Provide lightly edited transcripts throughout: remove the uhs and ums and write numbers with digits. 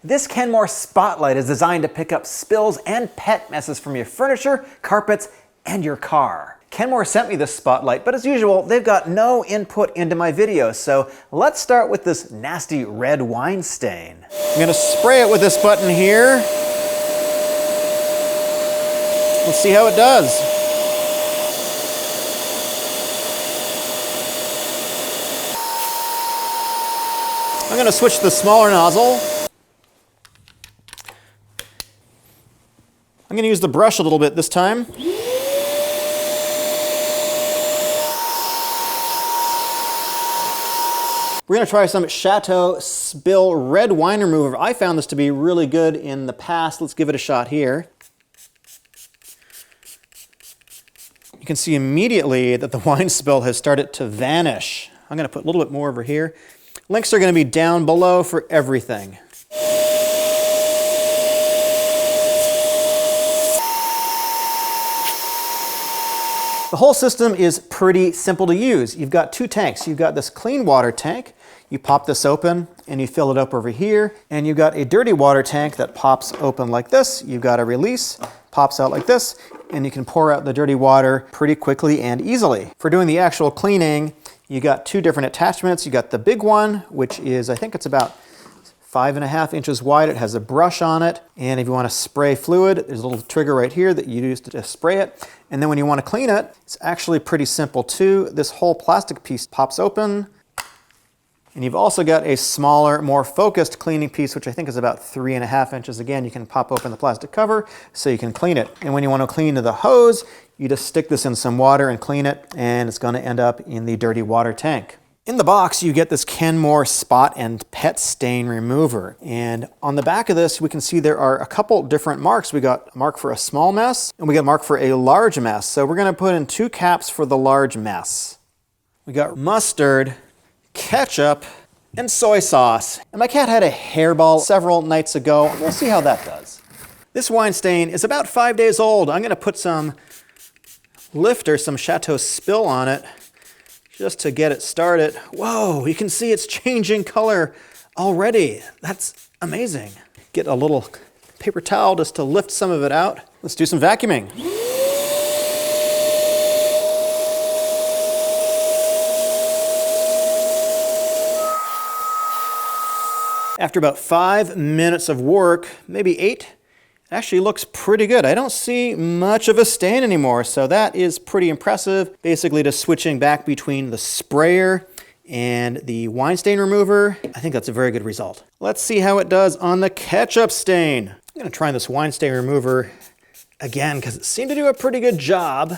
This Kenmore Spotlite is designed to pick up spills and pet messes from your furniture, carpets, and your car. Kenmore sent me this Spotlite, but as usual, they've got no input into my videos, so let's start with this nasty red wine stain. I'm gonna spray it with this button here. Let's see how it does. I'm gonna switch to the smaller nozzle. I'm gonna use the brush a little bit this time. We're gonna try some Chateau Spill Red Wine Remover. I found this to be really good in the past. Let's give it a shot here. You can see immediately that the wine spill has started to vanish. I'm gonna put a little bit more over here. Links are gonna be down below for everything. The whole system is pretty simple to use. You've got two tanks. You've got this clean water tank. You pop this open and you fill it up over here. And you've got a dirty water tank that pops open like this. You've got a release, pops out like this, and you can pour out the dirty water pretty quickly and easily. For doing the actual cleaning, you got two different attachments. You got the big one, which is, I think it's about 5.5 inches wide. It has a brush on it. And if you want to spray fluid, there's a little trigger right here that you use to just spray it. And then when you want to clean it, it's actually pretty simple too. This whole plastic piece pops open. And you've also got a smaller, more focused cleaning piece, which I think is about 3.5 inches. Again, you can pop open the plastic cover so you can clean it. And when you want to clean the hose, you just stick this in some water and clean it, and it's going to end up in the dirty water tank. In the box, you get this Kenmore Spot and Pet Stain Remover. And on the back of this, we can see there are a couple different marks. We got a mark for a small mess, and we got a mark for a large mess. So we're gonna put in 2 caps for the large mess. We got mustard, ketchup, and soy sauce. And my cat had a hairball several nights ago. We'll see how that does. This wine stain is about 5 days old. I'm gonna put some lifter, some Chateau Spill on it, just to get it started. Whoa, you can see it's changing color already. That's amazing. Get a little paper towel just to lift some of it out. Let's do some vacuuming. After about 5 minutes of work, maybe 8, it actually looks pretty good. I don't see much of a stain anymore, so that is pretty impressive. Basically just switching back between the sprayer and the wine stain remover. I think that's a very good result. Let's see how it does on the ketchup stain. I'm gonna try this wine stain remover again because it seemed to do a pretty good job.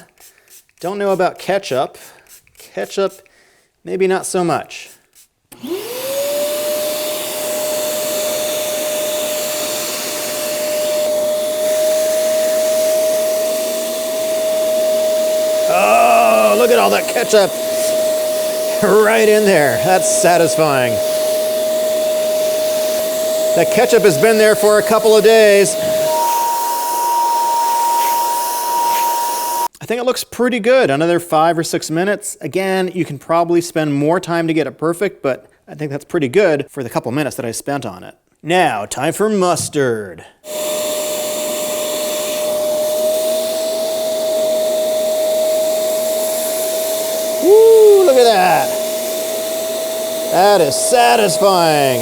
Don't know about ketchup. Ketchup, maybe not so much. Oh, look at all that ketchup right in there. That's satisfying. That ketchup has been there for a couple of days. I think it looks pretty good. Another 5 or 6 minutes. Again, you can probably spend more time to get it perfect, but I think that's pretty good for the couple minutes that I spent on it. Now, time for mustard. Woo, look at that. That is satisfying.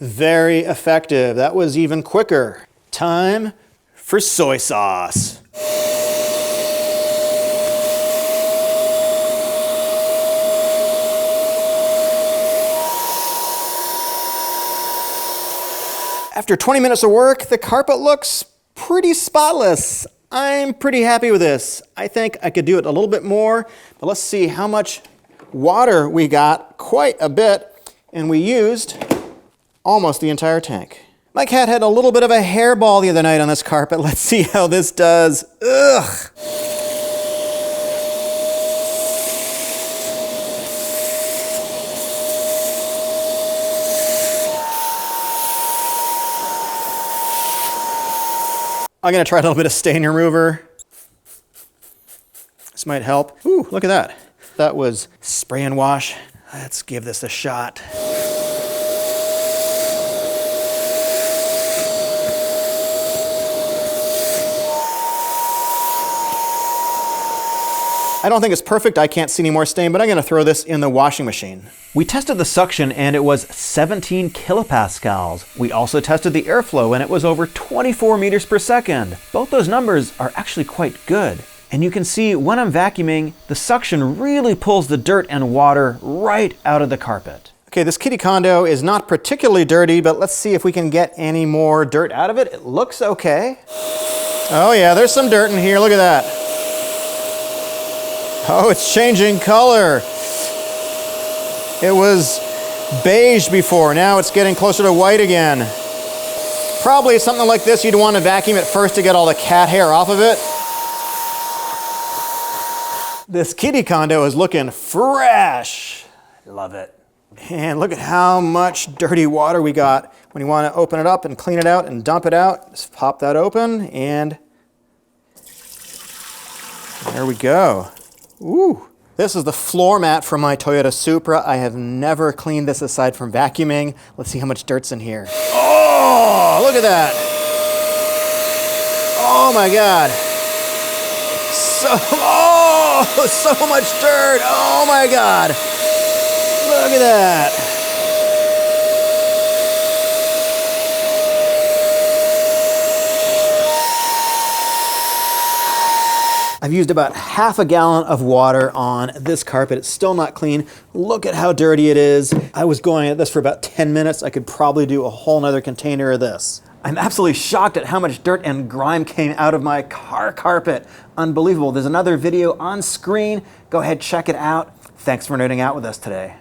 Very effective. That was even quicker. Time for soy sauce. After 20 minutes of work, the carpet looks pretty spotless. I'm pretty happy with this. I think I could do it a little bit more, but let's see how much water we got. Quite a bit, and we used almost the entire tank. My cat had a little bit of a hairball the other night on this carpet. Let's see how this does. Ugh. I'm gonna try a little bit of stain remover. This might help. Ooh, look at that. that was spray and wash. Let's give this a shot. I don't think it's perfect, I can't see any more stain, but I'm gonna throw this in the washing machine. We tested the suction and it was 17 kilopascals. We also tested the airflow and it was over 24 meters per second. Both those numbers are actually quite good. And you can see when I'm vacuuming, the suction really pulls the dirt and water right out of the carpet. Okay, this kitty condo is not particularly dirty, but let's see if we can get any more dirt out of it. It looks okay. Oh yeah, there's some dirt in here, look at that. Oh, it's changing color. It was beige before, now it's getting closer to white again. Probably something like this, you'd want to vacuum it first to get all the cat hair off of it. This kitty condo is looking fresh. Love it. And look at how much dirty water we got. When you want to open it up and clean it out and dump it out, just pop that open and there we go. Ooh. This is the floor mat from my Toyota Supra. I have never cleaned this aside from vacuuming. Let's see how much dirt's in here. Oh, look at that. Oh my God. So much dirt. Oh my God. Look at that. I've used about half a gallon of water on this carpet. It's still not clean. Look at how dirty it is. I was going at this for about 10 minutes. I could probably do a whole nother container of this. I'm absolutely shocked at how much dirt and grime came out of my car carpet. Unbelievable. There's another video on screen. Go ahead, check it out. Thanks for nerding out with us today.